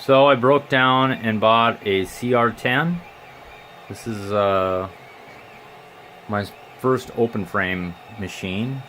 So I broke down and bought a CR10. This is my first open frame machine.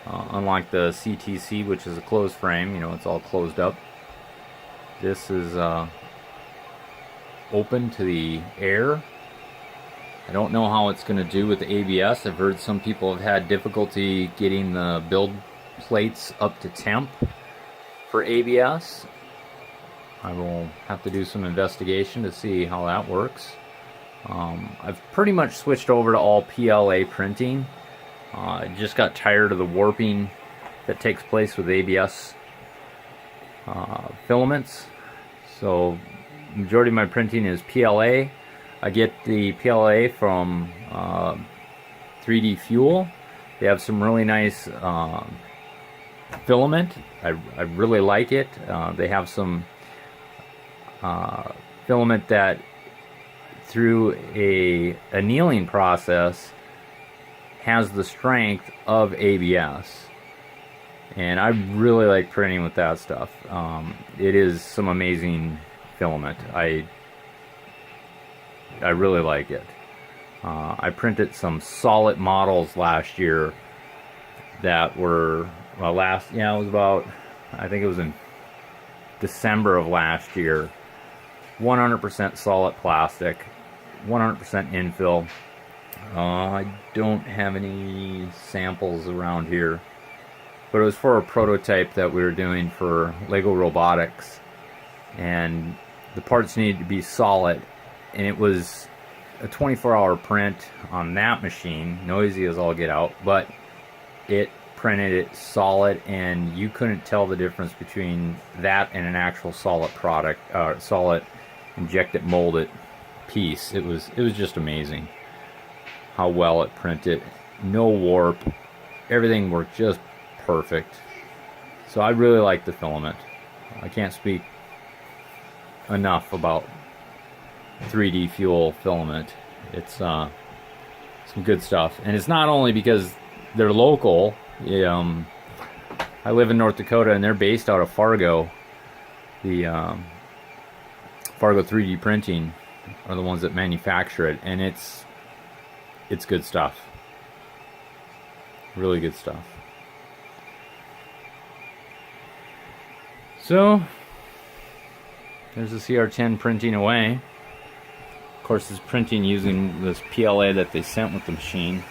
Unlike the CTC, which is a closed frame, it's all closed up. This is open to the air. I don't know how it's going to do with the ABS. I've heard some people have had difficulty getting the build plates up to temp for ABS. I will have to do some investigation to see how that works. I've pretty much switched over to all PLA printing. I just got tired of the warping that takes place with ABS filaments. So majority of my printing is PLA. I get the PLA from 3D Fuel. They have some really nice filament. I really like it. They have some filament that through a annealing process has the strength of ABS, and I really like printing with that stuff. It is some amazing filament. I really like it. I printed some solid models last year that were it was about, I think it was in December of last year. 100% solid plastic, 100% infill. I don't have any samples around here, but it was for a prototype that we were doing for Lego Robotics, and the parts needed to be solid, and it was a 24-hour print on that machine, noisy as all get out, but it printed it solid, and you couldn't tell the difference between that and an actual solid product, solid injected molded piece. It was just amazing how well it printed. No warp, everything worked just perfect. So I really like the filament. I can't speak enough about 3D Fuel filament. It's some good stuff, and it's not only because they're local. I live in North Dakota, and they're based out of Fargo. The Fargo 3D Printing are the ones that manufacture it, and it's good stuff. Really good stuff. So there's the CR10 printing away. Of course, it's printing using this PLA that they sent with the machine.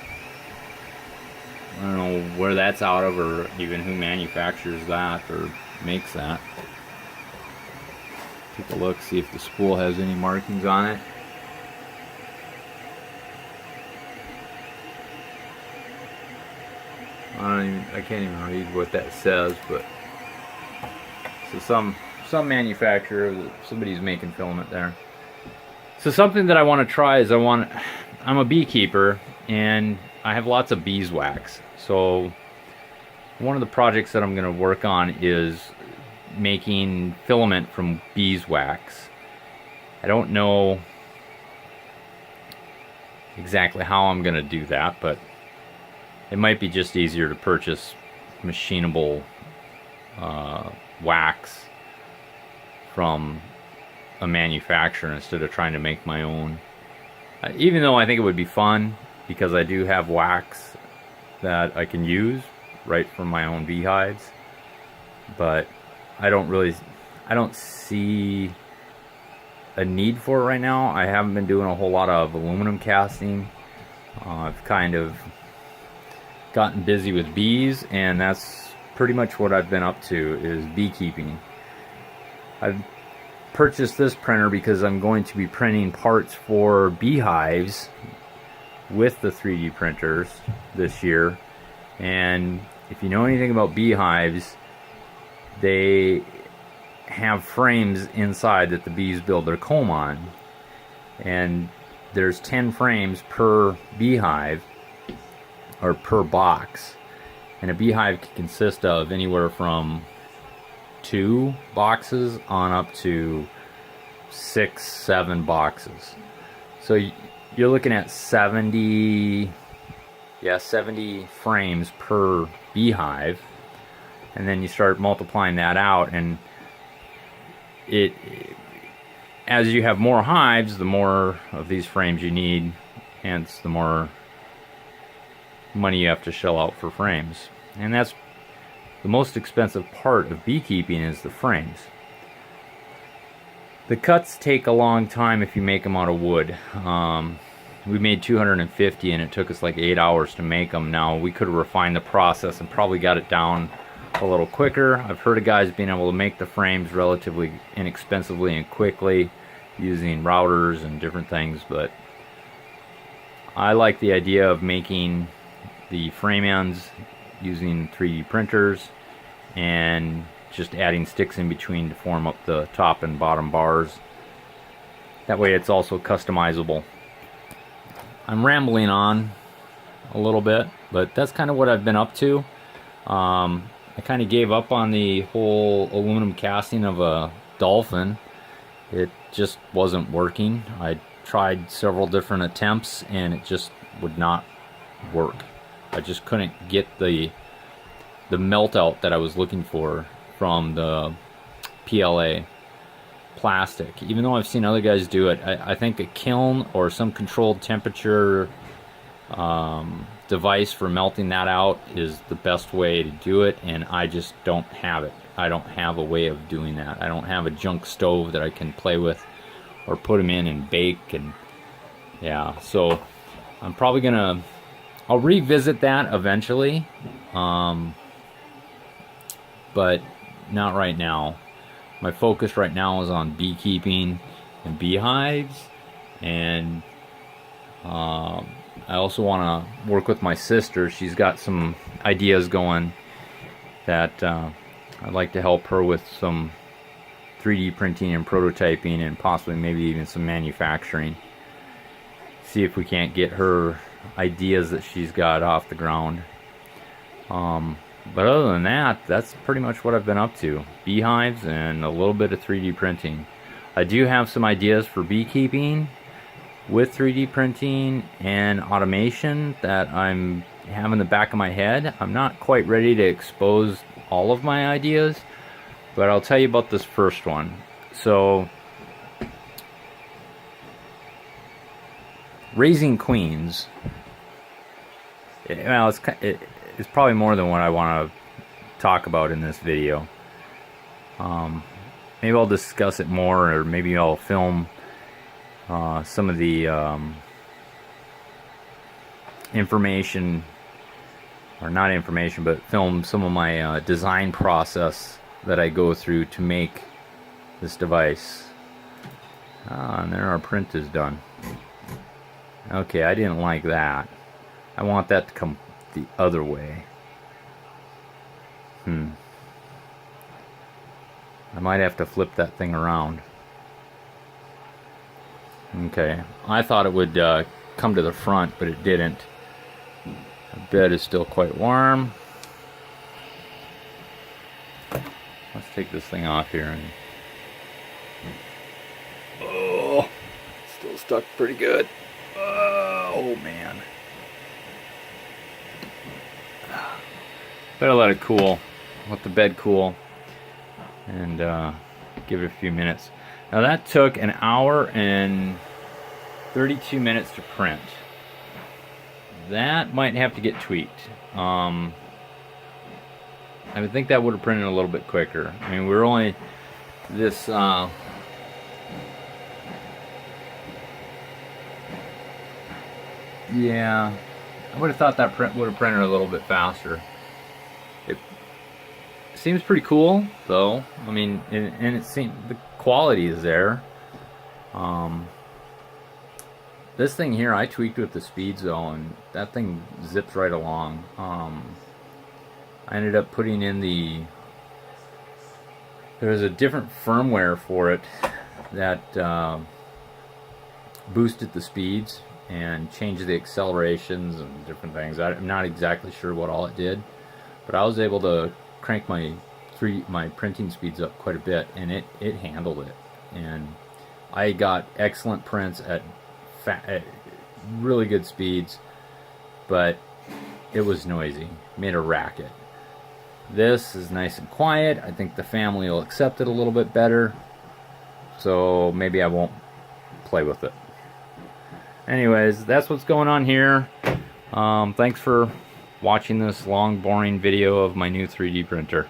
I don't know where that's out of, or even who manufactures that or makes that. Take a look, see if the spool has any markings on it. I can't even read what that says, but so some manufacturer, somebody's making filament there. So something that I want to try is I'm a beekeeper, and I have lots of beeswax. So one of the projects that I'm going to work on is making filament from beeswax. I don't know exactly how I'm going to do that, but it might be just easier to purchase machinable wax from a manufacturer instead of trying to make my own. Even though I think it would be fun, because I do have wax that I can use right from my own beehives, but I don't see a need for it right now. I haven't been doing a whole lot of aluminum casting. I've kind of gotten busy with bees, and that's pretty much what I've been up to, is beekeeping. I've purchased this printer because I'm going to be printing parts for beehives with the 3D printers this year. And if you know anything about beehives, they have frames inside that the bees build their comb on, and there's 10 frames per beehive, or per box, and a beehive can consist of anywhere from 2 boxes on up to 6-7 boxes. So you're looking at 70 frames per beehive, and then you start multiplying that out, and as you have more hives, the more of these frames you need, hence the more money you have to shell out for frames. And that's the most expensive part of beekeeping, is the frames. The cuts take a long time if you make them out of wood. We made 250 and it took us like 8 hours to make them. Now, we could have refined the process and probably got it down a little quicker. I've heard of guys being able to make the frames relatively inexpensively and quickly using routers and different things, but I like the idea of making the frame ends using 3D printers and just adding sticks in between to form up the top and bottom bars. That way it's also customizable. I'm rambling on a little bit, but that's kind of what I've been up to. I kind of gave up on the whole aluminum casting of a dolphin. It just wasn't working. I tried several different attempts and it just would not work. I just couldn't get the melt out that I was looking for from the PLA plastic. Even though I've seen other guys do it, I think a kiln or some controlled temperature device for melting that out is the best way to do it, and I just don't have it. I don't have a way of doing that. I don't have a junk stove that I can play with or put them in and bake, and yeah, so I'm probably gonna, I'll revisit that eventually, but not right now. My focus right now is on beekeeping and beehives, and I also want to work with my sister. She's got some ideas going that I'd like to help her with, some 3D printing and prototyping, and possibly maybe even some manufacturing. See if we can't get her ideas that she's got off the ground. But other than that, that's pretty much what I've been up to. Beehives and a little bit of 3D printing. I do have some ideas for beekeeping with 3D printing and automation that I'm have in the back of my head. I'm not quite ready to expose all of my ideas, but I'll tell you about this first one. So, raising queens, well, it's probably more than what I want to talk about in this video. Maybe I'll discuss it more, or maybe I'll film some of the information, or not information, but film some of my design process that I go through to make this device. And there our print is done. Okay, I didn't like that. I want that to come the other way. I might have to flip that thing around. Okay, I thought it would come to the front, but it didn't. The bed is still quite warm. Let's take this thing off here. And oh, still stuck pretty good. Oh man. Better let it cool. Let the bed cool. And give it a few minutes. Now that took an hour and 32 minutes to print. That might have to get tweaked. I would think that would have printed a little bit quicker. I mean, we're only this yeah, I would have thought that print would have printed a little bit faster. It seems pretty cool though. I mean, and it seems the quality is there. This thing here I tweaked with the speed zone. That thing zips right along. I ended up putting in there's a different firmware for it that boosted the speeds and changed the accelerations and different things. I'm not exactly sure what all it did, but I was able to crank my printing speeds up quite a bit, and it handled it. And I got excellent prints at really good speeds, but it was noisy, made a racket. This is nice and quiet. I think the family will accept it a little bit better. so maybe I won't play with it. Anyways, that's what's going on here. Thanks for watching this long, boring video of my new 3D printer.